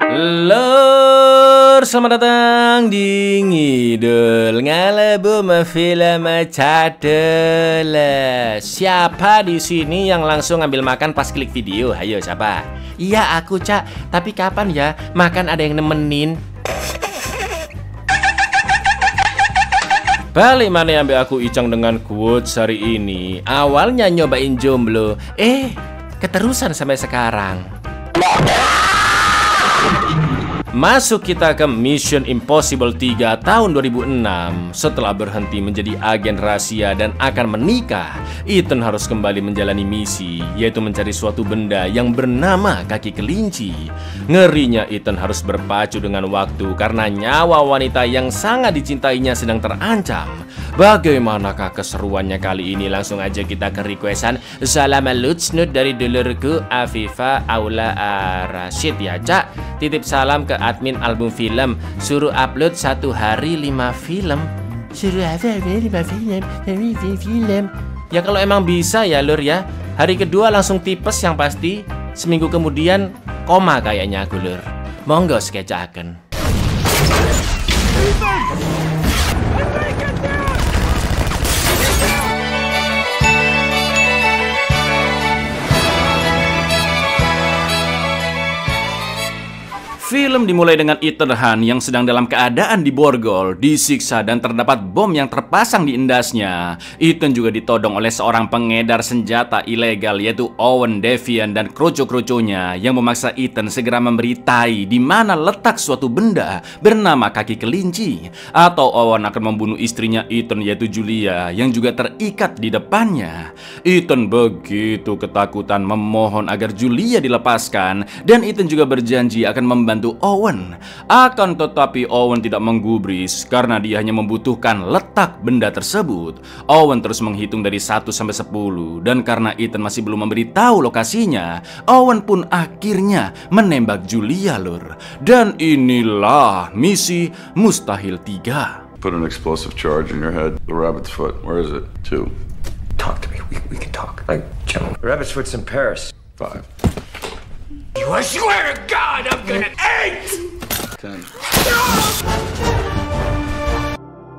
Lur, selamat datang di Ngidul Ngalebu Film Cadel. Siapa di sini yang langsung ngambil makan pas klik video? Ayo siapa? Iya aku Cak, tapi kapan ya makan ada yang nemenin? Balik mana ambil aku Icang dengan quotes hari ini. Awalnya nyobain jomblo, keterusan sampai sekarang. Masuk kita ke Mission Impossible 3 tahun 2006. Setelah berhenti menjadi agen rahasia dan akan menikah, Ethan harus kembali menjalani misi, yaitu mencari suatu benda yang bernama kaki kelinci. Ngerinya Ethan harus berpacu dengan waktu karena nyawa wanita yang sangat dicintainya sedang terancam. Bagaimanakah keseruannya kali ini? Langsung aja kita ke requestan salam lutsnud dari dulurku Afifa Aula Rashid ya Cak. Titip salam ke admin album film, suruh upload 1 hari 5 film. Suruh upload 5 film. Ya kalau emang bisa ya lur ya. Hari kedua langsung tipes yang pasti. Seminggu kemudian koma kayaknya aku lur. Monggo skecaken. Film dimulai dengan Ethan Hunt yang sedang dalam keadaan diborgol, disiksa dan terdapat bom yang terpasang di endasnya. Ethan juga ditodong oleh seorang pengedar senjata ilegal yaitu Owen Devian dan kroco-kroconya yang memaksa Ethan segera memberitahu di mana letak suatu benda bernama kaki kelinci. Atau Owen akan membunuh istrinya Ethan yaitu Julia yang juga terikat di depannya. Ethan begitu ketakutan memohon agar Julia dilepaskan dan Ethan juga berjanji akan membantu Owen. Akan tetapi Owen tidak menggubris karena dia hanya membutuhkan letak benda tersebut. Owen terus menghitung dari 1 sampai 10 dan karena Ethan masih belum memberitahu lokasinya, Owen pun akhirnya menembak Julia lur. Dan inilah misi Mustahil 3. Put an explosive charge in your head. The rabbit's foot. Where is it? 2. Talk to me. We can talk. Like, gentlemen. Rabbit's foot's in Paris. 5. I swear to God, I'm gonna eat! 10.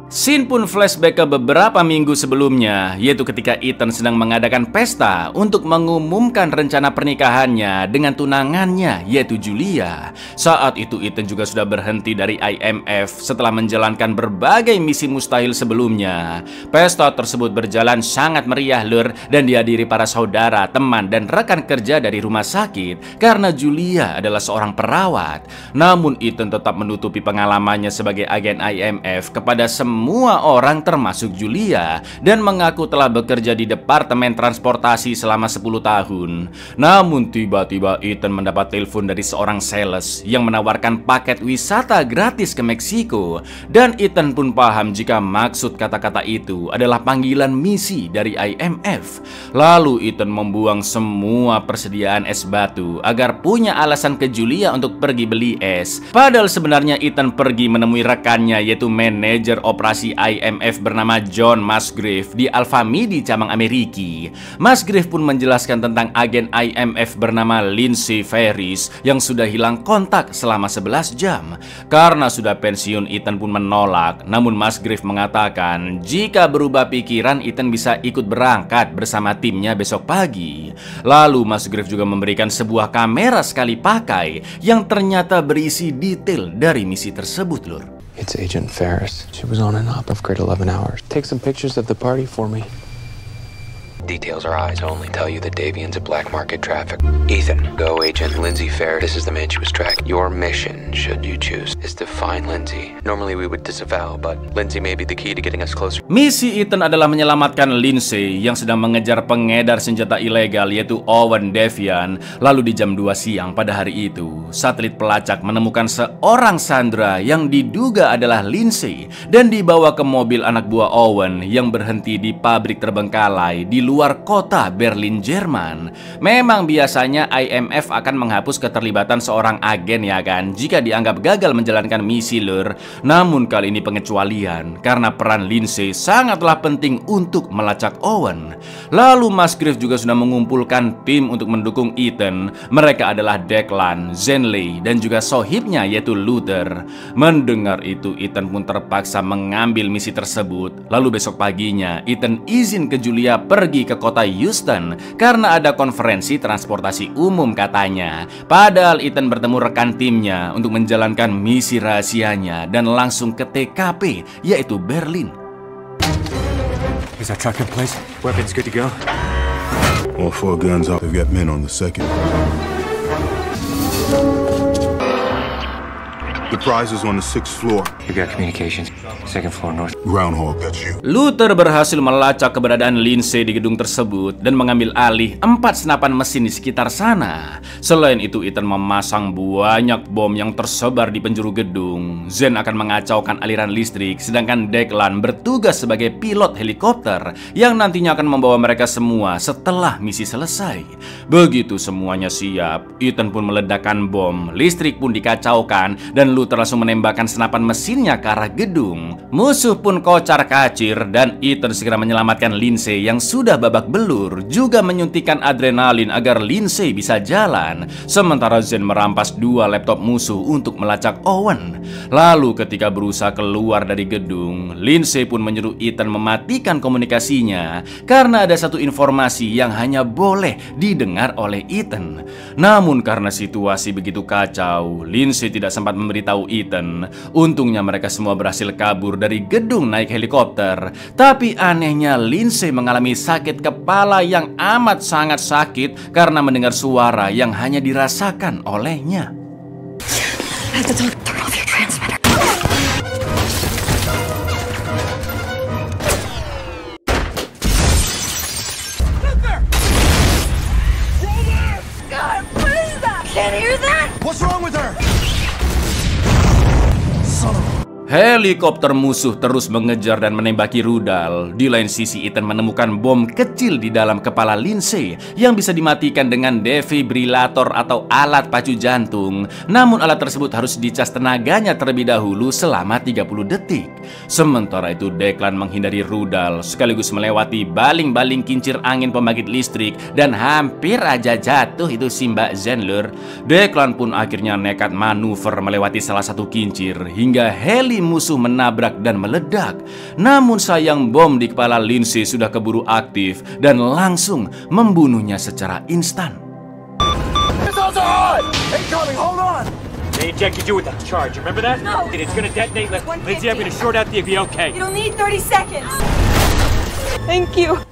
Scene pun flashback ke beberapa minggu sebelumnya, yaitu ketika Ethan sedang mengadakan pesta untuk mengumumkan rencana pernikahannya dengan tunangannya, yaitu Julia. Saat itu Ethan juga sudah berhenti dari IMF setelah menjalankan berbagai misi mustahil sebelumnya. Pesta tersebut berjalan sangat meriah lur dan dihadiri para saudara, teman, dan rekan kerja dari rumah sakit karena Julia adalah seorang perawat. Namun Ethan tetap menutupi pengalamannya sebagai agen IMF kepada semua orang termasuk Julia dan mengaku telah bekerja di Departemen Transportasi selama 10 tahun. Namun tiba-tiba Ethan mendapat telepon dari seorang sales yang menawarkan paket wisata gratis ke Meksiko dan Ethan pun paham jika maksud kata-kata itu adalah panggilan misi dari IMF. Lalu Ethan membuang semua persediaan es batu agar punya alasan ke Julia untuk pergi beli es. Padahal sebenarnya Ethan pergi menemui rekannya yaitu manajer operasi IMF bernama John Musgrave di Alphamidi cabang Amerika. Musgrave pun menjelaskan tentang agen IMF bernama Lindsay Ferris yang sudah hilang kontak selama 11 jam. Karena sudah pensiun, Ethan pun menolak. Namun Musgrave mengatakan jika berubah pikiran Ethan bisa ikut berangkat bersama timnya besok pagi. Lalu Musgrave juga memberikan sebuah kamera sekali pakai yang ternyata berisi detail dari misi tersebut lur. It's Agent Ferris. She was on and off of grid 11 hours. Take some pictures of the party for me. Details are eyes only. Tell you that Davian's a black market traffic. Ethan, go Agent Lindsay Ferris. This is the man she was tracking. Your mission, should you choose, is to find Lindsay. Normally we would disavow, but Lindsay may be the key to getting us closer. Misi Ethan adalah menyelamatkan Lindsay yang sedang mengejar pengedar senjata ilegal yaitu Owen Devian. Lalu di jam 2 siang pada hari itu, satelit pelacak menemukan seorang sandera yang diduga adalah Lindsay dan dibawa ke mobil anak buah Owen yang berhenti di pabrik terbengkalai di luar kota Berlin, Jerman. Memang biasanya IMF akan menghapus keterlibatan seorang agen ya kan, jika dianggap gagal menjalankan misi lur. Namun kali ini pengecualian, karena peran Lindsay sangatlah penting untuk melacak Owen. Lalu Musgrave juga sudah mengumpulkan tim untuk mendukung Ethan. Mereka adalah Declan, Zenley, dan juga sohibnya yaitu Luther. Mendengar itu, Ethan pun terpaksa mengambil misi tersebut. Lalu besok paginya, Ethan izin ke Julia pergi ke kota Houston karena ada konferensi transportasi umum katanya. Padahal Ethan bertemu rekan timnya untuk menjalankan misi rahasianya dan langsung ke TKP, yaitu Berlin. Is that truck in place? Weapons good to go? All 4 guns out. They've got men on the second. The prize is on the 6th floor. We got communications. 2nd floor north. Groundhog, that's you. Luther berhasil melacak keberadaan Lindsay di gedung tersebut dan mengambil alih 4 senapan mesin di sekitar sana. Selain itu, Ethan memasang banyak bom yang tersebar di penjuru gedung. Zen akan mengacaukan aliran listrik, sedangkan Declan bertugas sebagai pilot helikopter yang nantinya akan membawa mereka semua setelah misi selesai. Begitu semuanya siap, Ethan pun meledakkan bom, listrik pun dikacaukan, dan Luther langsung menembakkan senapan mesinnya ke arah gedung. Musuh pun kocar kacir dan Ethan segera menyelamatkan Lindsay yang sudah babak belur, juga menyuntikkan adrenalin agar Lindsay bisa jalan. Sementara Zen merampas 2 laptop musuh untuk melacak Owen. Lalu ketika berusaha keluar dari gedung, Lindsay pun menyuruh Ethan mematikan komunikasinya karena ada satu informasi yang hanya boleh didengar oleh Ethan. Namun karena situasi begitu kacau, Lindsay tidak sempat memberitahu Ethan. Untungnya mereka semua berhasil kabur dari gedung naik helikopter. Tapi anehnya Lindsay mengalami sakit kepala yang amat sangat sakit karena mendengar suara yang hanya dirasakan olehnya. Turn off your transmitter. God, what is that? Can't hear that? What's wrong with her? Helikopter musuh terus mengejar dan menembaki rudal. Di lain sisi, Ethan menemukan bom kecil di dalam kepala Lindsay yang bisa dimatikan dengan defibrilator atau alat pacu jantung. Namun alat tersebut harus dicas tenaganya terlebih dahulu selama 30 detik. Sementara itu, Declan menghindari rudal sekaligus melewati baling-baling kincir angin pembangkit listrik dan hampir aja jatuh itu si Mbak Zenler. Declan pun akhirnya nekat manuver melewati salah satu kincir hingga heli musuh menabrak dan meledak. Namun sayang bom di kepala Lindsay sudah keburu aktif dan langsung membunuhnya secara instan. They injected you with that charge, remember that? No. It's gonna detonate. Lindsay, I'm gonna short out the be okay. You'll need 30 seconds. Thank you.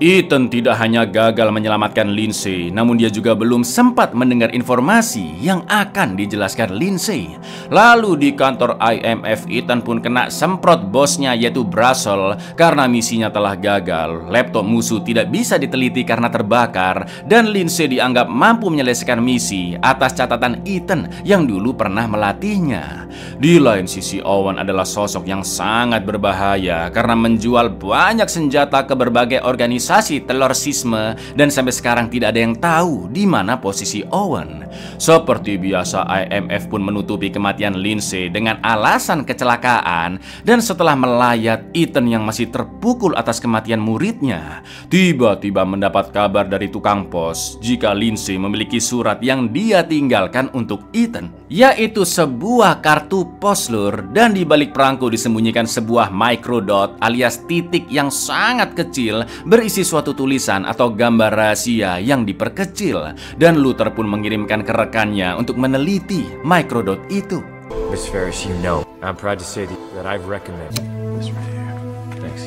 Ethan tidak hanya gagal menyelamatkan Lindsay, namun dia juga belum sempat mendengar informasi yang akan dijelaskan Lindsay. Lalu di kantor IMF, Ethan pun kena semprot bosnya yaitu Brassel karena misinya telah gagal. Laptop musuh tidak bisa diteliti karena terbakar dan Lindsay dianggap mampu menyelesaikan misi atas catatan Ethan yang dulu pernah melatihnya. Di lain sisi, Owen adalah sosok yang sangat berbahaya karena menjual banyak senjata ke berbagai organisasi terorisme dan sampai sekarang tidak ada yang tahu di mana posisi Owen. Seperti biasa, IMF pun menutupi kematian Lindsay dengan alasan kecelakaan dan setelah melayat Ethan yang masih terpukul atas kematian muridnya, tiba-tiba mendapat kabar dari tukang pos jika Lindsay memiliki surat yang dia tinggalkan untuk Ethan, yaitu sebuah kartu pos lur, dan di balik perangko disembunyikan sebuah microdot alias titik yang sangat kecil berisi suatu tulisan atau gambar rahasia yang diperkecil, dan Luther pun mengirimkan ke rekannya untuk meneliti microdot itu. Miss Ferris, you know, I'm proud to say that I've recommended this right here. Thanks.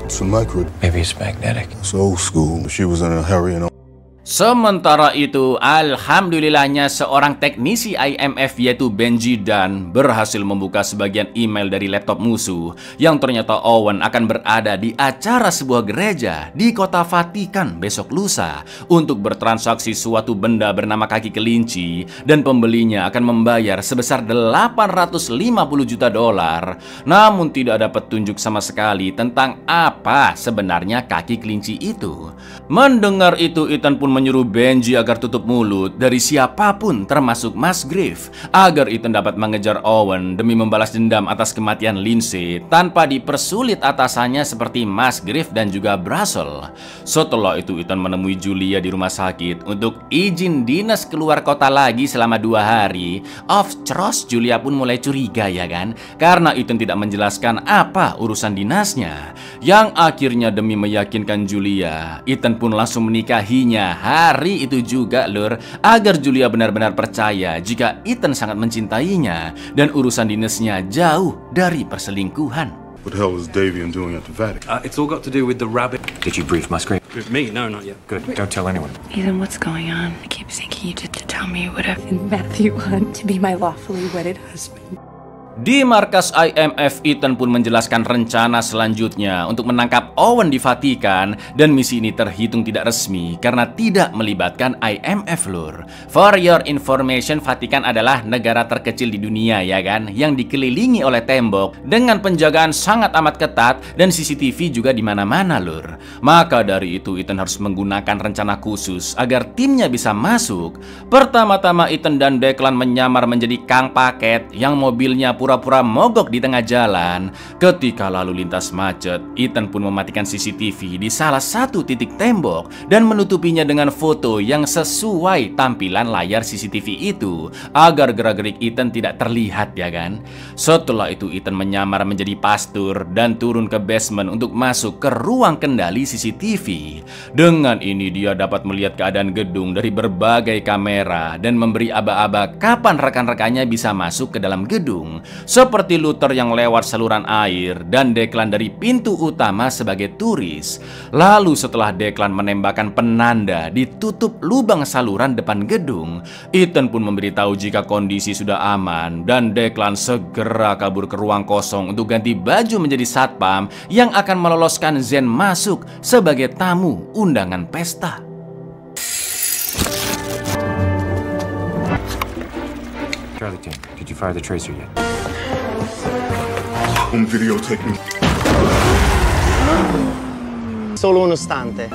It's a micro. Maybe it's magnetic. It's old school. She was in a hurry and Sementara itu, alhamdulillahnya seorang teknisi IMF yaitu Benji Dunn berhasil membuka sebagian email dari laptop musuh yang ternyata Owen akan berada di acara sebuah gereja di kota Vatikan besok lusa untuk bertransaksi suatu benda bernama kaki kelinci dan pembelinya akan membayar sebesar $850 juta. Namun tidak ada petunjuk sama sekali tentang apa sebenarnya kaki kelinci itu. Mendengar itu, Ethan pun menyuruh Benji agar tutup mulut dari siapapun termasuk Musgrave agar Ethan dapat mengejar Owen demi membalas dendam atas kematian Lindsay tanpa dipersulit atasannya seperti Musgrave dan juga Brazel. Setelah itu Ethan menemui Julia di rumah sakit untuk izin dinas keluar kota lagi selama 2 hari. Of course Julia pun mulai curiga ya kan, karena Ethan tidak menjelaskan apa urusan dinasnya. Yang akhirnya demi meyakinkan Julia, Ethan pun langsung menikahinya hari itu juga lur, agar Julia benar-benar percaya jika Ethan sangat mencintainya dan urusan dinasnya jauh dari perselingkuhan. What the hell was Davian doing at the Vatican? It's all got to do with the rabbit. Did you brief Musgrave? With me? No, not yet. Good. Don't tell anyone. Ethan, what's going on? I keep thinking you did to tell me what I've been Matthew Hunt to be my lawfully wedded husband. Di markas IMF, Ethan pun menjelaskan rencana selanjutnya untuk menangkap Owen di Vatikan, dan misi ini terhitung tidak resmi karena tidak melibatkan IMF lur. For your information, Vatikan adalah negara terkecil di dunia ya kan, yang dikelilingi oleh tembok dengan penjagaan sangat amat ketat dan CCTV juga di mana-mana lur. Maka dari itu Ethan harus menggunakan rencana khusus agar timnya bisa masuk. Pertama-tama Ethan dan Declan menyamar menjadi kang paket yang mobilnya pura-pura mogok di tengah jalan. Ketika lalu lintas macet, Ethan pun mematikan CCTV di salah satu titik tembok dan menutupinya dengan foto yang sesuai tampilan layar CCTV itu agar gerak-gerik Ethan tidak terlihat ya kan. Setelah itu Ethan menyamar menjadi pastor dan turun ke basement untuk masuk ke ruang kendali CCTV. Dengan ini dia dapat melihat keadaan gedung dari berbagai kamera dan memberi aba-aba kapan rekan-rekannya bisa masuk ke dalam gedung, seperti Luther yang lewat saluran air dan Declan dari pintu utama sebagai turis. Lalu setelah Declan menembakkan penanda di tutup lubang saluran depan gedung, Ethan pun memberitahu jika kondisi sudah aman dan Declan segera kabur ke ruang kosong untuk ganti baju menjadi satpam yang akan meloloskan Zen masuk sebagai tamu undangan pesta. Charlie Team, did you fire the tracer yet? Home video taking. Solo uno stante.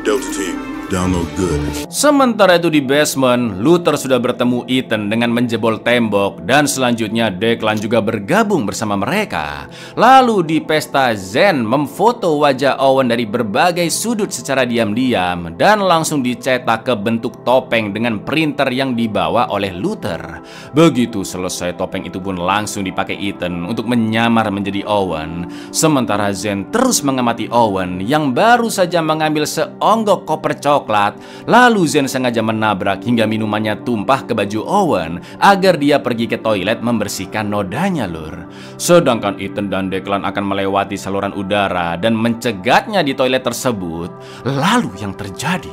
Delta Team, download good. Sementara itu di basement, Luther sudah bertemu Ethan dengan menjebol tembok dan selanjutnya Declan juga bergabung bersama mereka. Lalu di pesta, Zen memfoto wajah Owen dari berbagai sudut secara diam-diam dan langsung dicetak ke bentuk topeng dengan printer yang dibawa oleh Luther. Begitu selesai, topeng itu pun langsung dipakai Ethan untuk menyamar menjadi Owen. Sementara Zen terus mengamati Owen yang baru saja mengambil seonggok koper coklat. Lalu Zen sengaja menabrak hingga minumannya tumpah ke baju Owen agar dia pergi ke toilet membersihkan nodanya lur. Sedangkan Ethan dan Declan akan melewati saluran udara dan mencegatnya di toilet tersebut. Lalu yang terjadi,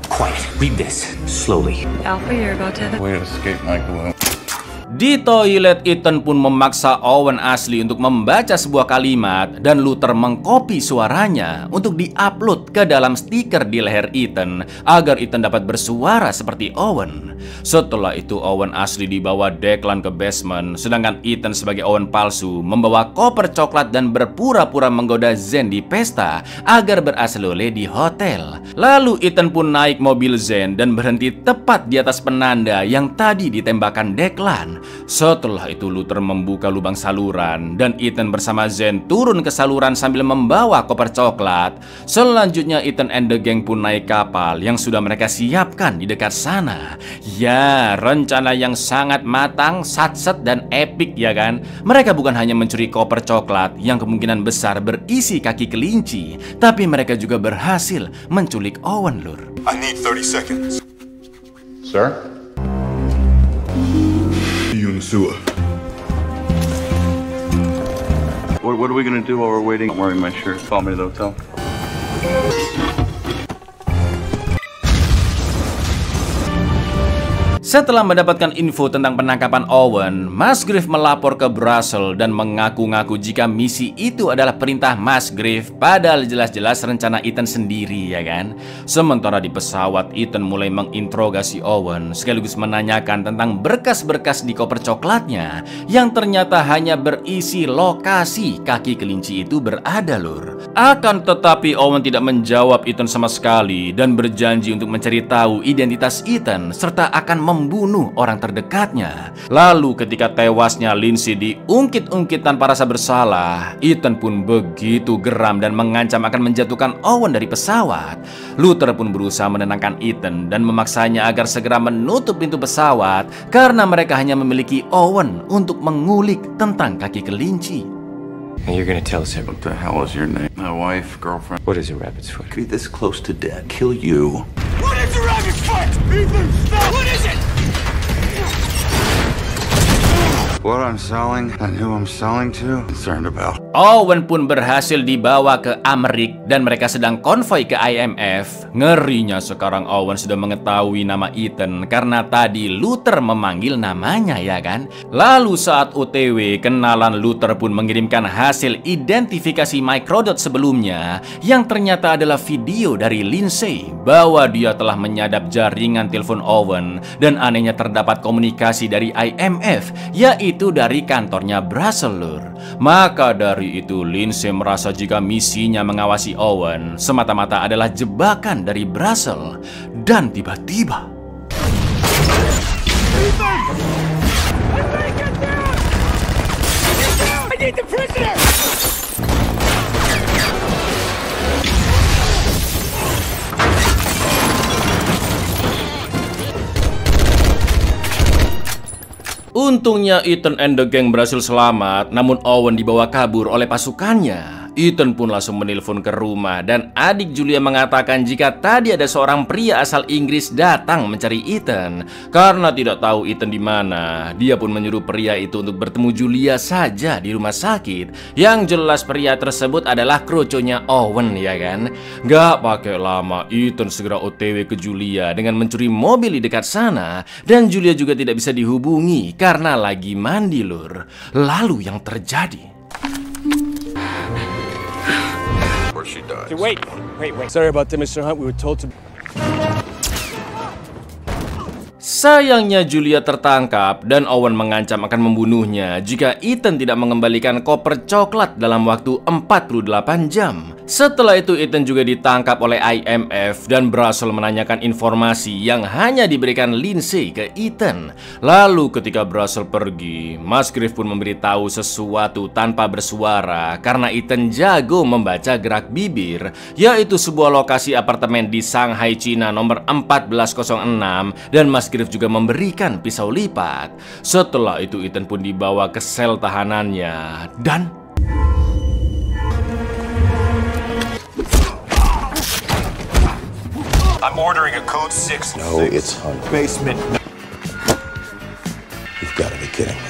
Quiet. Read this. Slowly. Alpha, you're about to... Way to escape Michael. di toilet, Ethan pun memaksa Owen asli untuk membaca sebuah kalimat dan Luther mengcopy suaranya untuk diupload ke dalam stiker di leher Ethan agar Ethan dapat bersuara seperti Owen. Setelah itu Owen asli dibawa Declan ke basement, sedangkan Ethan sebagai Owen palsu membawa koper coklat dan berpura-pura menggoda Zen di pesta agar beraslole di hotel. Lalu Ethan pun naik mobil Zen dan berhenti tepat di atas penanda yang tadi ditembakkan Declan. Setelah itu Luther membuka lubang saluran dan Ethan bersama Zen turun ke saluran sambil membawa koper coklat. Selanjutnya Ethan and the gang pun naik kapal yang sudah mereka siapkan di dekat sana. Ya, rencana yang sangat matang, satset dan epik ya kan. Mereka bukan hanya mencuri koper coklat yang kemungkinan besar berisi kaki kelinci, tapi mereka juga berhasil menculik Owen lur. I need 30 seconds. Sir? You in the sewer. What are we gonna do while we're waiting? I'm wearing my shirt. Follow me to the hotel. Setelah mendapatkan info tentang penangkapan Owen, Musgrave melapor ke Brussels dan mengaku-ngaku jika misi itu adalah perintah Musgrave, padahal jelas-jelas rencana Ethan sendiri, ya kan? Sementara di pesawat, Ethan mulai menginterogasi Owen sekaligus menanyakan tentang berkas-berkas di koper coklatnya yang ternyata hanya berisi lokasi kaki kelinci itu berada, lur. Akan tetapi Owen tidak menjawab Ethan sama sekali dan berjanji untuk mencari tahu identitas Ethan serta akan membunuh orang terdekatnya. Lalu ketika tewasnya Lindsay diungkit-ungkit tanpa rasa bersalah, Ethan pun begitu geram dan mengancam akan menjatuhkan Owen dari pesawat. Luther pun berusaha menenangkan Ethan dan memaksanya agar segera menutup pintu pesawat karena mereka hanya memiliki Owen untuk mengulik tentang kaki kelinci. And you're gonna tell us everything. What the hell is your name? My wife, girlfriend? What is a rabbit's foot? Be this close to death. Kill you. What is a rabbit's foot? Ethan, stop! What is it? What I'm selling and who I'm selling to, concerned about. Owen pun berhasil dibawa ke Amerika dan mereka sedang konvoi ke IMF. Ngerinya sekarang Owen sudah mengetahui nama Ethan karena tadi Luther memanggil namanya, ya kan? Lalu saat OTW, kenalan Luther pun mengirimkan hasil identifikasi microdot sebelumnya yang ternyata adalah video dari Lindsay bahwa dia telah menyadap jaringan telepon Owen dan anehnya terdapat komunikasi dari IMF, yaitu dari kantornya Brussels, lur. Maka dari itu Lindsay merasa jika misinya mengawasi Owen semata-mata adalah jebakan dari Brussels. Dan tiba-tiba I need the prisoner! untungnya Ethan and the gang berhasil selamat, namun Owen dibawa kabur oleh pasukannya. Ethan pun langsung menelpon ke rumah dan adik Julia mengatakan jika tadi ada seorang pria asal Inggris datang mencari Ethan. Karena tidak tahu Ethan di mana, dia pun menyuruh pria itu untuk bertemu Julia saja di rumah sakit. Yang jelas pria tersebut adalah kroconya Owen, ya kan? Gak pakai lama, Ethan segera OTW ke Julia dengan mencuri mobil di dekat sana. Dan Julia juga tidak bisa dihubungi karena lagi mandi, lur. Lalu yang terjadi, She dies. Wait. Sorry about that, Mr. Hunt. We were told to... sayangnya Julia tertangkap dan Owen mengancam akan membunuhnya jika Ethan tidak mengembalikan koper coklat dalam waktu 48 jam. Setelah itu Ethan juga ditangkap oleh IMF dan Brussels menanyakan informasi yang hanya diberikan Lindsay ke Ethan. Lalu ketika Brussels pergi, Musgrave pun memberitahu sesuatu tanpa bersuara karena Ethan jago membaca gerak bibir, yaitu sebuah lokasi apartemen di Shanghai, Cina nomor 1406, dan Musgrave juga memberikan pisau lipat. Setelah itu Ethan pun dibawa ke sel tahanannya dan I'm ordering a code 6. No, it's Hunt. Basement. You've got to be kidding me.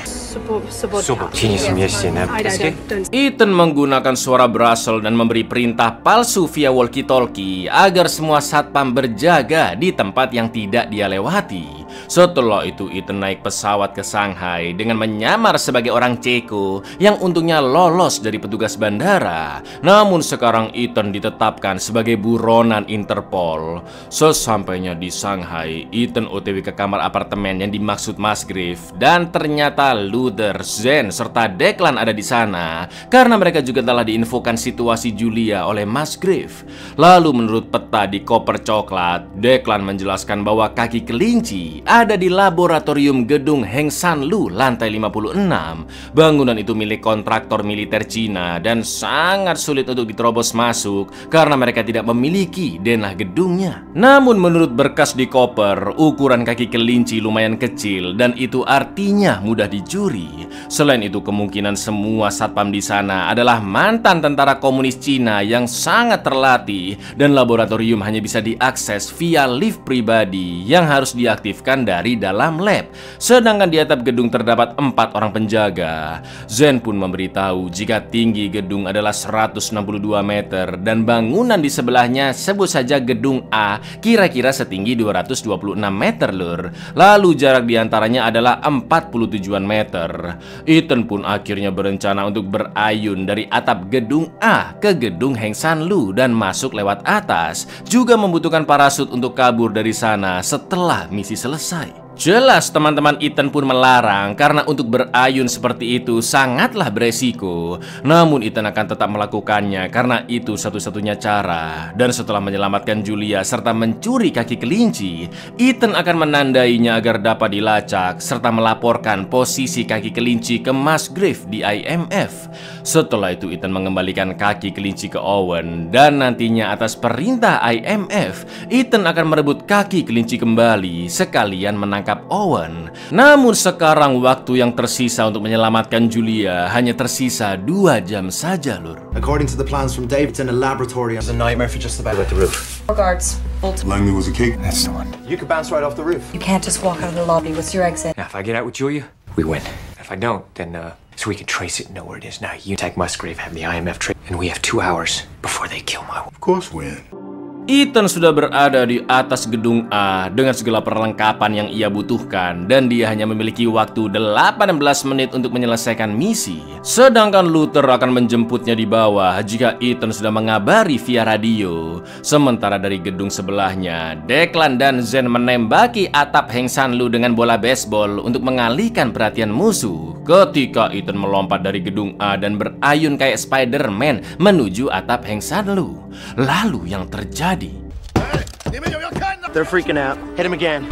Ethan menggunakan suara Brussels dan memberi perintah palsu via walkie-talkie agar semua satpam berjaga di tempat yang tidak dia lewati. Setelah itu Ethan naik pesawat ke Shanghai dengan menyamar sebagai orang Ceko yang untungnya lolos dari petugas bandara. Namun sekarang Ethan ditetapkan sebagai buronan Interpol. Sesampainya di Shanghai, Ethan OTW ke kamar apartemen yang dimaksud Musgrave dan ternyata Luther, Zen, serta Declan ada di sana karena mereka juga telah diinfokan situasi Julia oleh Musgrave. Lalu menurut peta di koper coklat, Declan menjelaskan bahwa kaki kelinci ada di laboratorium gedung Heng San Lu lantai 56. Bangunan itu milik kontraktor militer Cina dan sangat sulit untuk diterobos masuk karena mereka tidak memiliki denah gedungnya. Namun menurut berkas di koper, ukuran kaki kelinci lumayan kecil dan itu artinya mudah dicuri. kembali. Selain itu, kemungkinan semua satpam di sana adalah mantan tentara komunis Cina yang sangat terlatih, dan laboratorium hanya bisa diakses via lift pribadi yang harus diaktifkan dari dalam lab. Sedangkan di atap gedung terdapat 4 orang penjaga. Zen pun memberitahu jika tinggi gedung adalah 162 meter dan bangunan di sebelahnya, sebut saja gedung A, kira-kira setinggi 226 meter lur. Lalu jarak diantaranya adalah 47 meter. Ethan pun akhirnya berencana untuk berayun dari atap gedung A ke gedung Heng San Lu dan masuk lewat atas. Juga membutuhkan parasut untuk kabur dari sana setelah misi selesai. Jelas teman-teman Ethan pun melarang karena untuk berayun seperti itu sangatlah beresiko. Namun Ethan akan tetap melakukannya karena itu satu-satunya cara. Dan setelah menyelamatkan Julia serta mencuri kaki kelinci, Ethan akan menandainya agar dapat dilacak serta melaporkan posisi kaki kelinci ke Musgrave di IMF. Setelah itu Ethan mengembalikan kaki kelinci ke Owen dan nantinya atas perintah IMF, Ethan akan merebut kaki kelinci kembali sekalian menangkap Owen. Namun sekarang waktu yang tersisa untuk menyelamatkan Julia hanya tersisa 2 jam saja lur. According to the plans from Davidson, a laboratory is a nightmare for just about the roof. Guards, Langley was a cake. That's the one. You could bounce right off the roof. you can't just walk out of the lobby. What's your exit? Now, if I get out with Julia, we win. If I don't, then, so we can trace it and know where it is. Now, you take Musgrave, have the IMF trace, and we have 2 hours before they kill my... Of course, win. Ethan sudah berada di atas gedung A dengan segala perlengkapan yang ia butuhkan dan dia hanya memiliki waktu 18 menit untuk menyelesaikan misi. Sedangkan Luther akan menjemputnya di bawah jika Ethan sudah mengabari via radio. Sementara dari gedung sebelahnya, Declan dan Zen menembaki atap Heng San Lu dengan bola baseball untuk mengalihkan perhatian musuh. Ketika Ethan melompat dari gedung A dan berayun kayak Spider-Man menuju atap Heng San Lu, lalu yang terjadi, They're freaking out. Hit him again.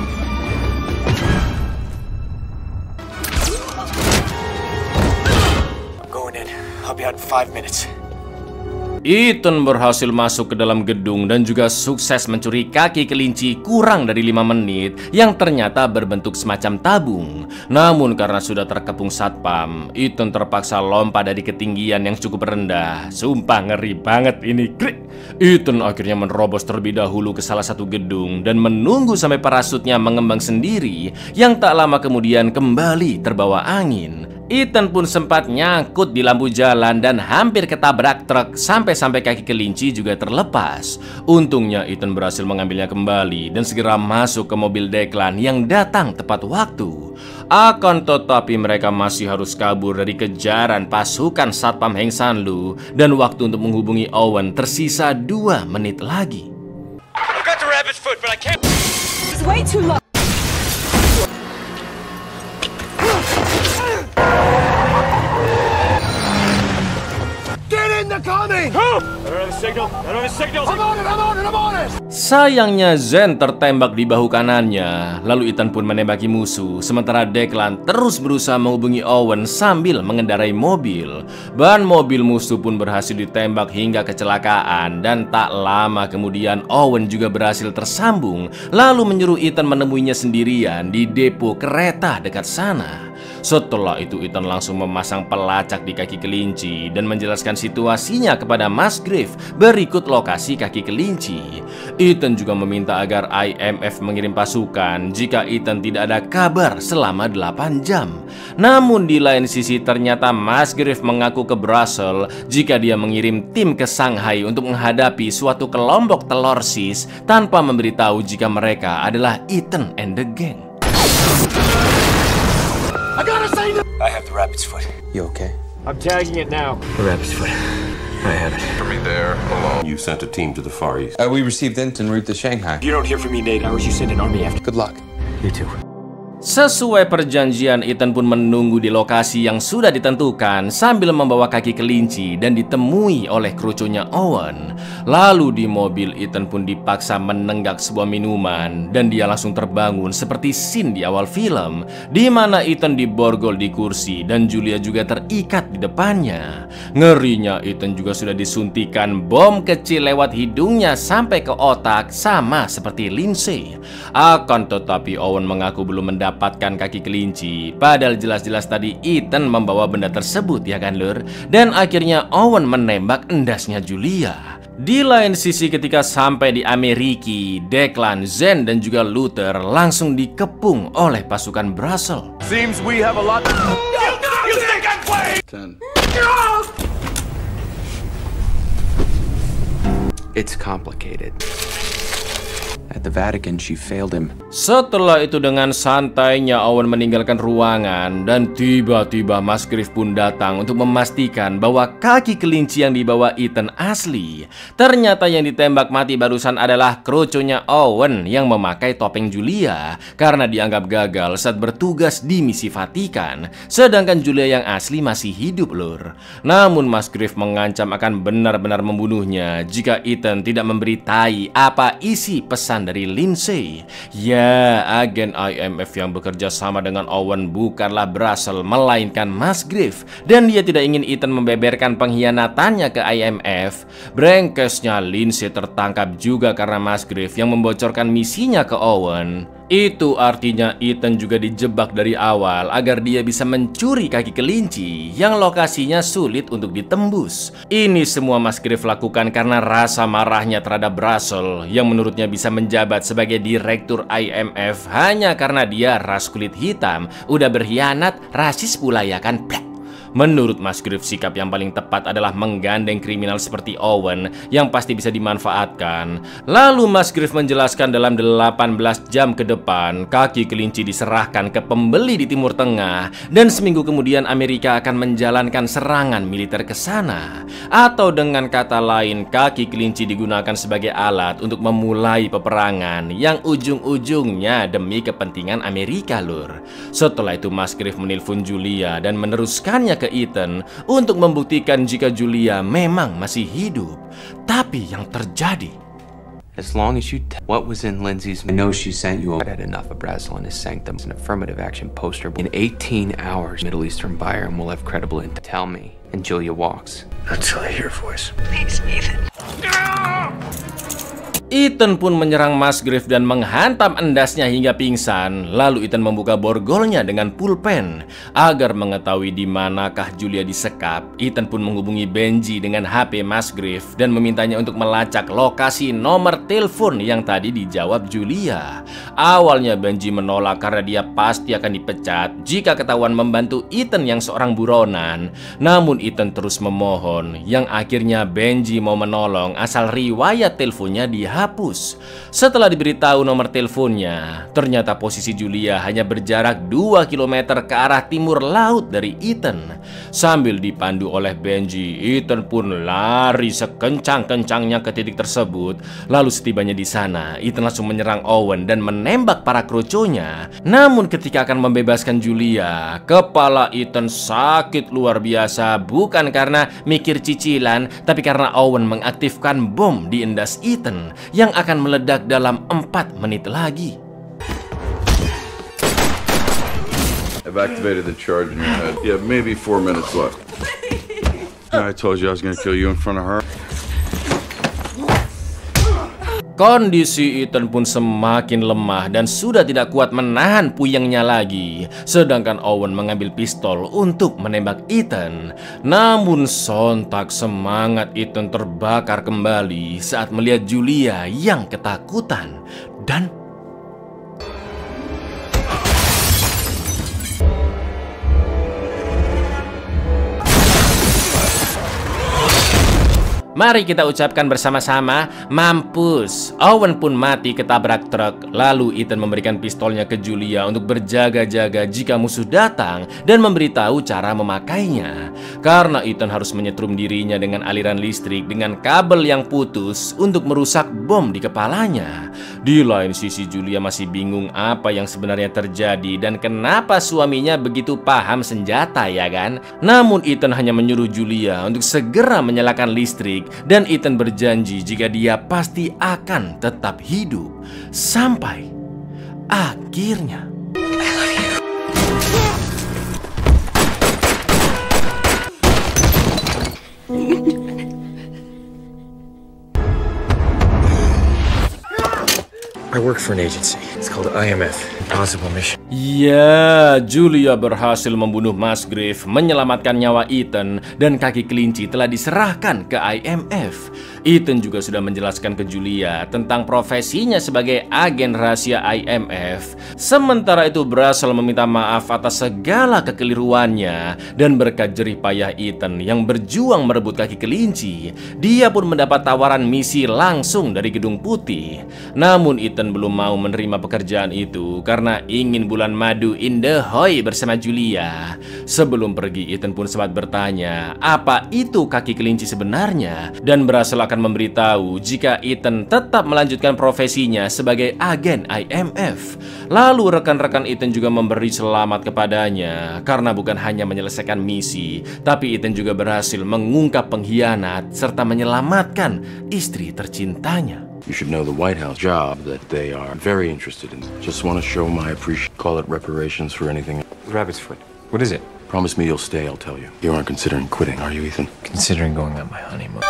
I'm going in. I'll be out in 5 minutes. Ethan berhasil masuk ke dalam gedung dan juga sukses mencuri kaki kelinci kurang dari 5 menit yang ternyata berbentuk semacam tabung. Namun karena sudah terkepung satpam, Ethan terpaksa lompat dari ketinggian yang cukup rendah. Sumpah ngeri banget ini. Ethan akhirnya menerobos terlebih dahulu ke salah satu gedung dan menunggu sampai parasutnya mengembang sendiri, yang tak lama kemudian kembali terbawa angin. Ethan pun sempat nyangkut di lampu jalan dan hampir ketabrak truk sampai kaki kelinci juga terlepas. Untungnya Ethan berhasil mengambilnya kembali dan segera masuk ke mobil Declan yang datang tepat waktu. Akan tetapi mereka masih harus kabur dari kejaran pasukan satpam Heng San Lu dan waktu untuk menghubungi Owen tersisa 2 menit lagi. I've got the rabbit's foot, but I can't. It's way too low. They're coming! I don't have a signal. I don't have a signal. I'm on it, I'm on it, I'm on it! Sayangnya Zen tertembak di bahu kanannya. Lalu Ethan pun menembaki musuh, sementara Declan terus berusaha menghubungi Owen sambil mengendarai mobil. Ban mobil musuh pun berhasil ditembak hingga kecelakaan, dan tak lama kemudian Owen juga berhasil tersambung, lalu menyuruh Ethan menemuinya sendirian di depo kereta dekat sana. Setelah itu Ethan langsung memasang pelacak di kaki kelinci dan menjelaskan situasinya kepada Musgrave berikut lokasi kaki kelinci. Ethan juga meminta agar IMF mengirim pasukan jika Ethan tidak ada kabar selama 8 jam. Namun di lain sisi ternyata Musgrave mengaku ke Brussels jika dia mengirim tim ke Shanghai untuk menghadapi suatu kelompok telur sis tanpa memberitahu jika mereka adalah Ethan and the gang. I have the rabbit's foot. You okay? I'm tagging it now. The rabbit's foot. I have it. For me there alone. You sent a team to the Far East. We received en route to Shanghai. If you don't hear from me in 8 hours, you send an army after. Good luck. You too. Sesuai perjanjian, Ethan pun menunggu di lokasi yang sudah ditentukan sambil membawa kaki kelinci dan ditemui oleh krucunya Owen. Lalu di mobil Ethan pun dipaksa menenggak sebuah minuman dan dia langsung terbangun seperti scene di awal film, di mana Ethan diborgol di kursi dan Julia juga terikat di depannya. Ngerinya Ethan juga sudah disuntikan bom kecil lewat hidungnya sampai ke otak sama seperti Lindsay. Akan tetapi Owen mengaku belum mendapat mendapatkan kaki kelinci. Padahal jelas-jelas tadi Ethan membawa benda tersebut, ya kan lur? Dan akhirnya Owen menembak endasnya Julia. Di lain sisi ketika sampai di Amerika, Declan, Zen, dan juga Luther langsung dikepung oleh pasukan Brussels. Seems we have a lot. You think I'm playing? 10. It's complicated. At the Vatican, she failed him. Setelah itu dengan santainya Owen meninggalkan ruangan dan tiba-tiba Musgrave pun datang untuk memastikan bahwa kaki kelinci yang dibawa Ethan asli. Ternyata yang ditembak mati barusan adalah kroconya Owen yang memakai topeng Julia karena dianggap gagal saat bertugas di misi Vatikan. Sedangkan Julia yang asli masih hidup lur. Namun Musgrave mengancam akan benar-benar membunuhnya jika Ethan tidak memberitai apa isi pesan dari Lindsay. Ya, agen IMF yang bekerja sama dengan Owen bukanlah Brussels melainkan Musgrave, dan dia tidak ingin Ethan membeberkan pengkhianatannya ke IMF. Brengseknya Lindsay tertangkap juga karena Musgrave yang membocorkan misinya ke Owen. Itu artinya Ethan juga dijebak dari awal agar dia bisa mencuri kaki kelinci yang lokasinya sulit untuk ditembus. Ini semua Musgrave lakukan karena rasa marahnya terhadap Brussels yang menurutnya bisa menjabat sebagai direktur IMF hanya karena dia ras kulit hitam. Udah berkhianat, rasis pula ya kan? Plek. Menurut Musgrave, sikap yang paling tepat adalah menggandeng kriminal seperti Owen yang pasti bisa dimanfaatkan. Lalu Musgrave menjelaskan dalam 18 jam ke depan kaki kelinci diserahkan ke pembeli di Timur Tengah dan seminggu kemudian Amerika akan menjalankan serangan militer ke sana. Atau dengan kata lain, kaki kelinci digunakan sebagai alat untuk memulai peperangan yang ujung-ujungnya demi kepentingan Amerika lur. Setelah itu Musgrave menelpon Julia dan meneruskannya ke Ethan untuk membuktikan jika Julia memang masih hidup. Tapi yang terjadi, As long as you what was in Lindsay's, I know she sent you. I had enough of Brasil and his sanctum. An affirmative action poster. In 18 hours, Middle Eastern buyer and will have credible intel. Tell me, and Julia walks. Until I hear a voice. Please, Ethan. Ethan pun menyerang Musgrave dan menghantam endasnya hingga pingsan. Lalu Ethan membuka borgolnya dengan pulpen. Agar mengetahui di manakah Julia disekap, Ethan pun menghubungi Benji dengan HP Musgrave dan memintanya untuk melacak lokasi nomor telepon yang tadi dijawab Julia. Awalnya Benji menolak karena dia pasti akan dipecat jika ketahuan membantu Ethan yang seorang buronan. Namun Ethan terus memohon, yang akhirnya Benji mau menolong asal riwayat teleponnya dihapus. Setelah diberitahu nomor teleponnya, ternyata posisi Julia hanya berjarak 2 km ke arah timur laut dari Ethan. Sambil dipandu oleh Benji, Ethan pun lari sekencang-kencangnya ke titik tersebut. Lalu setibanya di sana, Ethan langsung menyerang Owen dan menembak para kroconya. Namun ketika akan membebaskan Julia, kepala Ethan sakit luar biasa, bukan karena mikir cicilan, tapi karena Owen mengaktifkan bom di endas Ethan yang akan meledak dalam 4 menit lagi. I've activated the charge in your head. Yeah, maybe 4 minutes left. I told you I was gonna kill you in front of her. Kondisi Ethan pun semakin lemah dan sudah tidak kuat menahan puyengnya lagi. Sedangkan Owen mengambil pistol untuk menembak Ethan. Namun sontak semangat Ethan terbakar kembali saat melihat Julia yang ketakutan dan mari kita ucapkan bersama-sama, mampus. Owen pun mati ketabrak truk. Lalu Ethan memberikan pistolnya ke Julia untuk berjaga-jaga jika musuh datang dan memberitahu cara memakainya. Karena Ethan harus menyetrum dirinya dengan aliran listrik dengan kabel yang putus untuk merusak bom di kepalanya. Di lain sisi Julia masih bingung apa yang sebenarnya terjadi dan kenapa suaminya begitu paham senjata, ya kan? Namun Ethan hanya menyuruh Julia untuk segera menyalakan listrik. Dan Ethan berjanji jika dia pasti akan tetap hidup sampai akhirnya. I work for an agency. It's called IMF. Impossible Mission. Ya, Julia berhasil membunuh Musgrave, menyelamatkan nyawa Ethan, dan kaki kelinci telah diserahkan ke IMF. Ethan juga sudah menjelaskan ke Julia tentang profesinya sebagai agen rahasia IMF. Sementara itu Brazel meminta maaf atas segala kekeliruannya, dan berkat jerih payah Ethan yang berjuang merebut kaki kelinci, dia pun mendapat tawaran misi langsung dari Gedung Putih. Namun Ethan belum mau menerima pekerjaan itu karena ingin bulan madu in the Hoy bersama Julia. Sebelum pergi, Ethan pun sempat bertanya apa itu kaki kelinci sebenarnya, dan Brazel akan memberitahu jika Ethan tetap melanjutkan profesinya sebagai agen IMF. Lalu rekan-rekan Ethan juga memberi selamat kepadanya karena bukan hanya menyelesaikan misi, tapi Ethan juga berhasil mengungkap pengkhianat serta menyelamatkan istri tercintanya. You should know the White House job that they are very interested in. Just want to show my appreciation. Call it reparations for anything. Rabbit's foot. What is it? Promise me you'll stay, I'll tell you. You aren't considering quitting, are you, Ethan? Considering going on my honeymoon.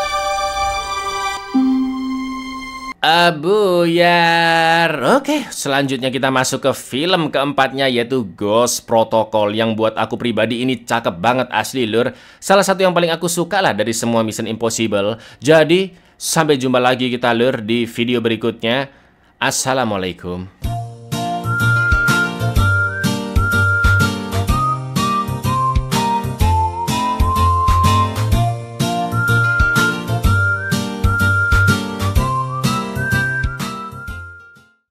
Abuyar. Oke, selanjutnya kita masuk ke film keempatnya, yaitu Ghost Protocol, yang buat aku pribadi ini cakep banget asli lur. Salah satu yang paling aku suka lah dari semua Mission Impossible. Jadi sampai jumpa lagi kita lur di video berikutnya. Assalamualaikum.